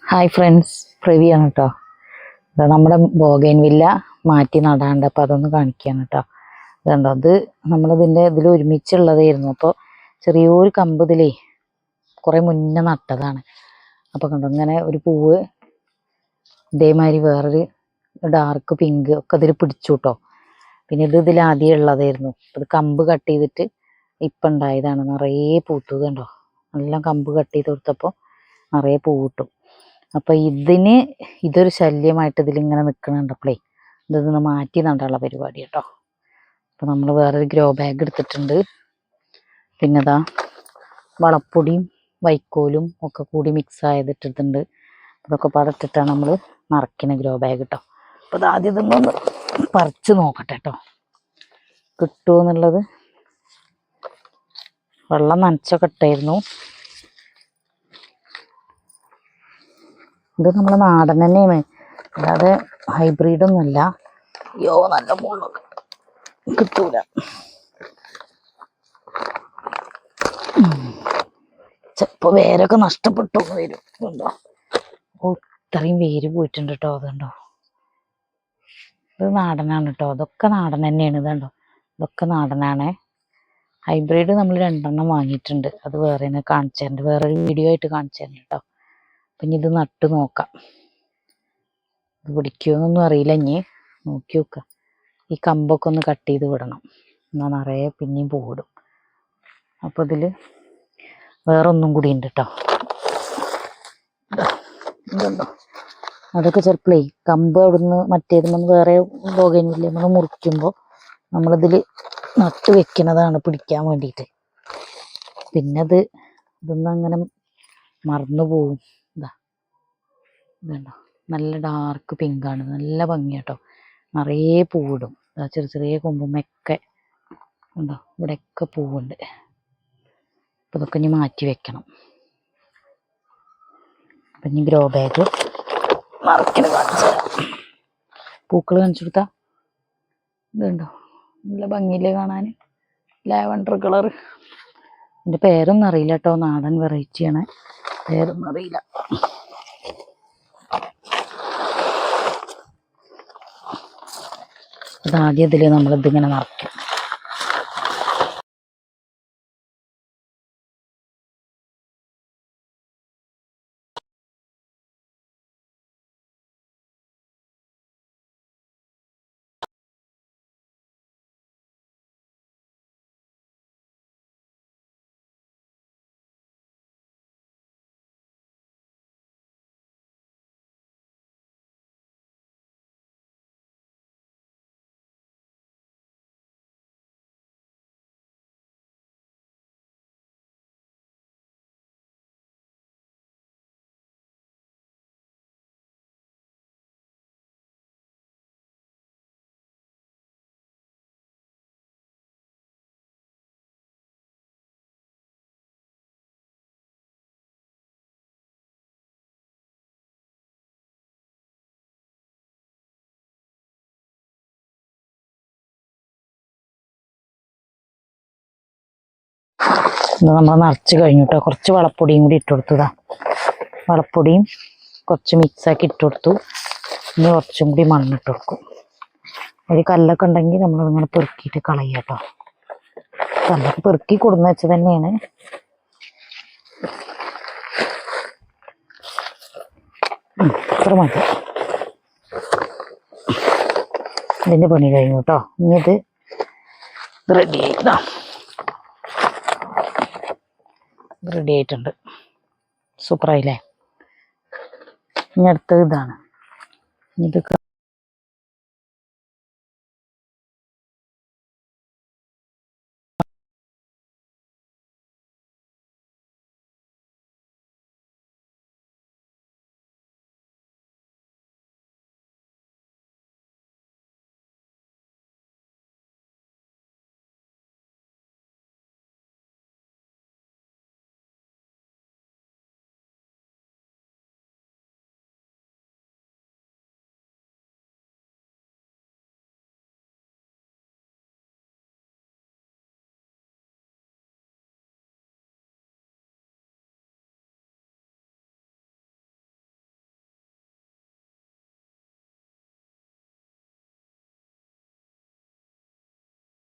Hi friends, പ്രവിയാണ് കേട്ടോ. നമ്മുടെ bougainvillea മാറ്റി നടാണ്ട്, അപ്പോൾ അതൊന്ന് കാണിക്കുകയാണ് കേട്ടോ. അതുകൊണ്ടോ, അത് ഇതിൽ ഒരുമിച്ചുള്ളതായിരുന്നു. അപ്പോൾ ചെറിയൊരു കമ്പ് ഇതിലേ കുറേ മുന്നേ നട്ടതാണ്. അപ്പോൾ കണ്ടോ, ഇങ്ങനെ ഒരു പൂവ് ഇതേമാതിരി വേറൊരു ഡാർക്ക് പിങ്ക് ഒക്കെ ഇതിൽ പിടിച്ചു കേട്ടോ. പിന്നെ ഇതിൽ ആദ്യം ഉള്ളതായിരുന്നു. അത് കമ്പ് കട്ട് ചെയ്തിട്ട് ഇപ്പം ഉണ്ടായതാണ്. നിറയെ പൂത്തത് കണ്ടോ. നല്ല കമ്പ് കട്ട് ചെയ്ത് കൊടുത്തപ്പോൾ നിറയെ പൂ കിട്ടും. അപ്പം ഇതൊരു ശല്യമായിട്ട് ഇതിലിങ്ങനെ നിൽക്കണുണ്ടപ്പോഴേ ഇതൊന്ന് മാറ്റി നടാനുള്ള പരിപാടി കേട്ടോ. അപ്പം നമ്മൾ വേറൊരു ഗ്രോ ബാഗ് എടുത്തിട്ടുണ്ട്. പിന്നെ ഇതാ വളപ്പൊടിയും വൈക്കോലും ഒക്കെ കൂടി മിക്സ് ആയതിട്ടിട്ടുണ്ട്. അതൊക്കെ പടത്തിട്ടാണ് നമ്മൾ നിറയ്ക്കുന്ന ഗ്രോ ബാഗ് കേട്ടോ. അപ്പോൾ അത് ആദ്യം ഇതൊന്നൊന്ന് പറിച്ച് നോക്കട്ടെ കേട്ടോ, കിട്ടുമോ എന്നുള്ളത്. വെള്ളം നനച്ചൊക്കെ ഇട്ടായിരുന്നു. ഇത് നമ്മൾ നാടൻ തന്നെയാണ്, അല്ലാതെ ഹൈബ്രിഡൊന്നുമല്ല. അയ്യോ, നല്ല മുള്ളൊക്കെ കിട്ടൂല. ചിലപ്പോൾ വേരൊക്കെ നഷ്ടപ്പെട്ടു വരും. ഉണ്ടോ, ഇത്രയും വേര് പോയിട്ടുണ്ട് കേട്ടോ. അതുണ്ടോ, ഇത് നാടനാണ് കേട്ടോ. അതൊക്കെ നാടൻ തന്നെയാണ്. ഇതുണ്ടോ, ഇതൊക്കെ നാടനാണ്. ഹൈബ്രിഡ് നമ്മൾ 2 വാങ്ങിയിട്ടുണ്ട്. അത് വേറെ കാണിച്ചു തരുന്നുണ്ട്, വേറൊരു വീഡിയോ ആയിട്ട് കാണിച്ചു തരുന്നുണ്ട് കേട്ടോ. അപ്പം ഇത് നട്ട് നോക്കാം. ഇത് പിടിക്കുമെന്നൊന്നും അറിയില്ല, ഇനി നോക്കി നോക്കാം. ഈ കമ്പൊക്കെ ഒന്ന് കട്ട് ചെയ്ത് വിടണം, എന്നാൽ നിറയെ പിന്നെയും പൂവിടും. അപ്പോൾ ഇതിൽ വേറൊന്നും കൂടി ഉണ്ട് കേട്ടോ. ഇതുണ്ടോ, അതൊക്കെ ചിലപ്പോഴേ കമ്പ് അവിടുന്ന് മറ്റേതുമെന്ന് വേറെ ബോഗൈൻവില്ല നമ്മൾ മുറിക്കുമ്പോൾ നമ്മളിതിൽ നട്ട് വെക്കുന്നതാണ് പിടിക്കാൻ വേണ്ടിയിട്ട്. പിന്നെ ഇതൊന്നും അങ്ങനെ മറന്നു പോവും. ഇതുണ്ടോ, നല്ല ഡാർക്ക് പിങ്കാണ്, നല്ല ഭംഗിയാട്ടോ. നിറയെ പൂവിടും. ചെറിയ ചെറിയ കൊമ്പുമൊക്കെ ഉണ്ടോ, ഇവിടെയൊക്കെ പൂവുണ്ട്. അപ്പം ഇതൊക്കെ ഇനി മാറ്റി വെക്കണം. അപ്പം ഇനി ഗ്രോ ബാഗ് നിറയ്ക്കൽ കാണിച്ചു തരാം. പൂക്കൾ കാണിച്ചു കൊടുത്താൽ ഇതുണ്ടോ, നല്ല ഭംഗിയില്ലേ കാണാൻ. Lavender colour. എൻ്റെ പേരൊന്നും അറിയില്ല കേട്ടോ, നാടൻ വെറൈറ്റിയാണ്, പേരൊന്നും അറിയില്ല. അതാദ്യം ഇതിൽ നമ്മളിതിങ്ങനെ നിറയ്ക്കും. ഇത് നമ്മൾ നിറച്ച് കഴിഞ്ഞു കേട്ടോ. കുറച്ച് വളപ്പൊടിയും കൂടി ഇട്ട് കൊടുത്തതാ. വളപ്പൊടിയും കുറച്ച് മിക്സാക്കി ഇട്ട് കൊടുത്തു. ഇനി കുറച്ചും കൂടി മണ്ണിട്ട് കൊടുക്കും. ഒരു കല്ലൊക്കെ ഉണ്ടെങ്കിൽ നമ്മളിങ്ങനെ പെറുക്കിയിട്ട് കളയുക കേട്ടോ. കല്ലൊക്കെ പെറുക്കി കൊടുന്ന് വെച്ചത് തന്നെയാണ്. ഇത്ര മതി. ഇതിൻ്റെ പണി കഴിഞ്ഞു കേട്ടോ. ഇനി ഇത് റെഡി ആയിട്ടാ, റെഡി ആയിട്ടുണ്ട്. സൂപ്പറായില്ലേ. ഇനി അടുത്തത് ഇതാണ്. ഇത്